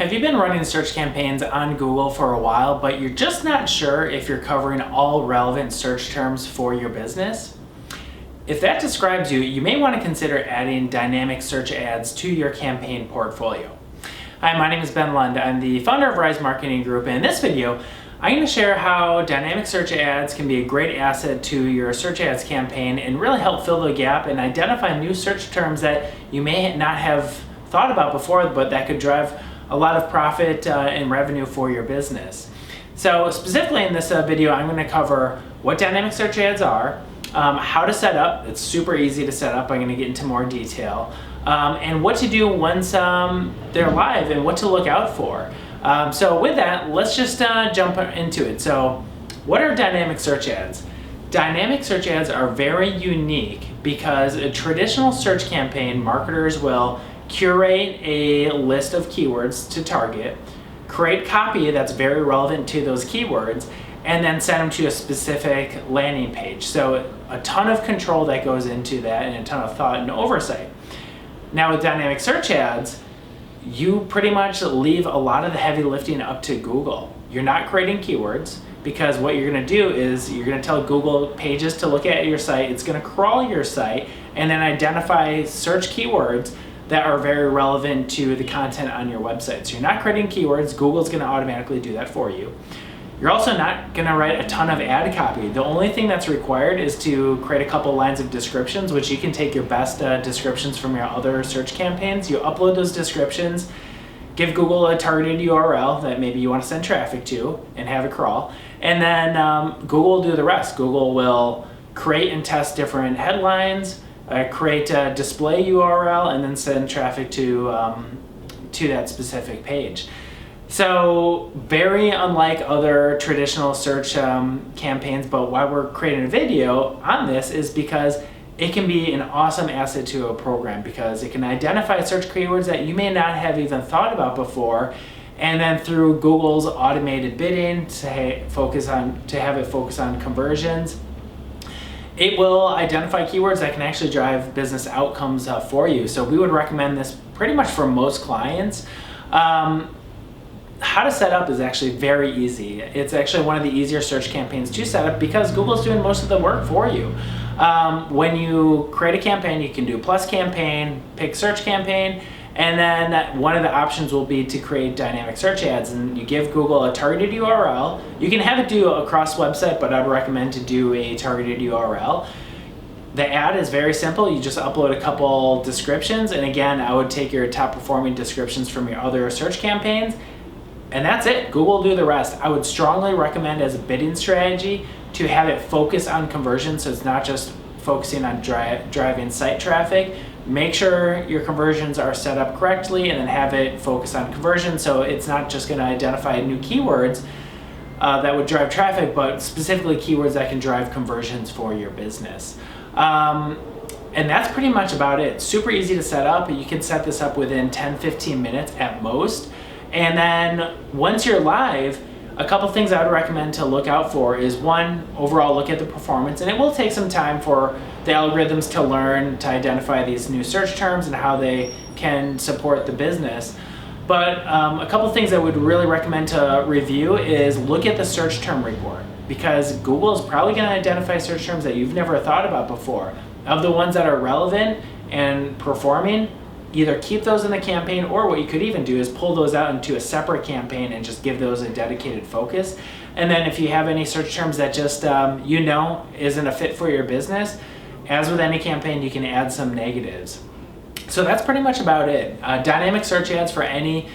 Have you been running search campaigns on Google for a while, but you're just not sure if you're covering all relevant search terms for your business? If that describes you, you may want to consider adding dynamic search ads to your campaign portfolio. Hi, my name is Ben Lund. I'm the founder of Rise Marketing Group, and in this video, I'm going to share how dynamic search ads can be a great asset to your search ads campaign and really help fill the gap and identify new search terms that you may not have thought about before, but that could drive a lot of profit and revenue for your business. So specifically in this video, I'm going to cover what dynamic search ads are, how to set up. It's super easy to set up. I'm going to get into more detail, and what to do once they're live and what to look out for. So with that, let's just jump into it. So what are dynamic search ads? Dynamic search ads are very unique because a traditional search campaign, marketers will curate a list of keywords to target, create copy that's very relevant to those keywords, and then send them to a specific landing page. So a ton of control that goes into that and a ton of thought and oversight. Now with dynamic search ads, you pretty much leave a lot of the heavy lifting up to Google. You're not creating keywords because what you're going to do is you're going to tell Google pages to look at your site. It's going to crawl your site and then identify search keywords that are very relevant to the content on your website. So you're not creating keywords. Google's going to automatically do that for you. You're also not going to write a ton of ad copy. The only thing that's required is to create a couple lines of descriptions, which you can take your best descriptions from your other search campaigns. You upload those descriptions, give Google a targeted URL that maybe you want to send traffic to and have it crawl, and then Google will do the rest. Google will create and test different headlines, create a display URL, and then send traffic to that specific page. So very unlike other traditional search campaigns, but why we're creating a video on this is because it can be an awesome asset to a program because it can identify search keywords that you may not have even thought about before, and then through Google's automated bidding to have it focus on conversions, it will identify keywords that can actually drive business outcomes for you. So we would recommend this pretty much for most clients. How to set up is actually very easy. It's actually one of the easier search campaigns to set up because Google's doing most of the work for you. When you create a campaign, you can do plus campaign, pick search campaign, and then one of the options will be to create dynamic search ads, and you give Google a targeted URL. You can have it do across website, but I'd recommend to do a targeted URL. The ad is very simple. You just upload a couple descriptions, and again, I would take your top performing descriptions from your other search campaigns, and that's it. Google will do the rest. I would strongly recommend as a bidding strategy to have it focus on conversion, so it's not just focusing on driving site traffic. Make sure your conversions are set up correctly and then have it focus on conversion, so it's not just going to identify new keywords that would drive traffic, but specifically keywords that can drive conversions for your business. And that's pretty much about it. Super easy to set up. You can set this up within 10-15 minutes at most. And then once you're live, a couple things I would recommend to look out for is one, overall look at the performance, and it will take some time for the algorithms to learn to identify these new search terms and how they can support the business. But a couple things I would really recommend to review is look at the search term report, because Google is probably going to identify search terms that you've never thought about before. Of the ones that are relevant and performing, either keep those in the campaign, or what you could even do is pull those out into a separate campaign and just give those a dedicated focus. And then if you have any search terms that just isn't a fit for your business, as with any campaign, you can add some negatives. So that's pretty much about it. Dynamic search ads for any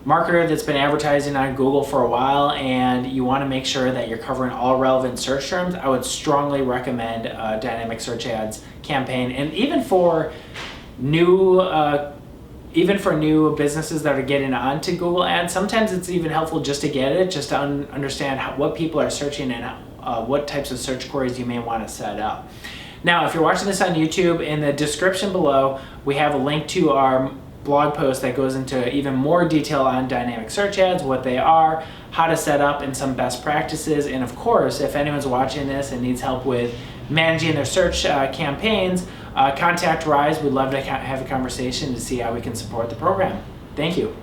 marketer that's been advertising on Google for a while and you want to make sure that you're covering all relevant search terms, I would strongly recommend a dynamic search ads campaign. And even for new businesses that are getting onto Google Ads, sometimes it's even helpful just to get it, just to understand what people are searching and what types of search queries you may want to set up. Now, if you're watching this on YouTube, in the description below, we have a link to our blog post that goes into even more detail on dynamic search ads, what they are, how to set up, and some best practices. And of course, if anyone's watching this and needs help with managing their search campaigns, contact Rise. We'd love to have a conversation to see how we can support the program. Thank you.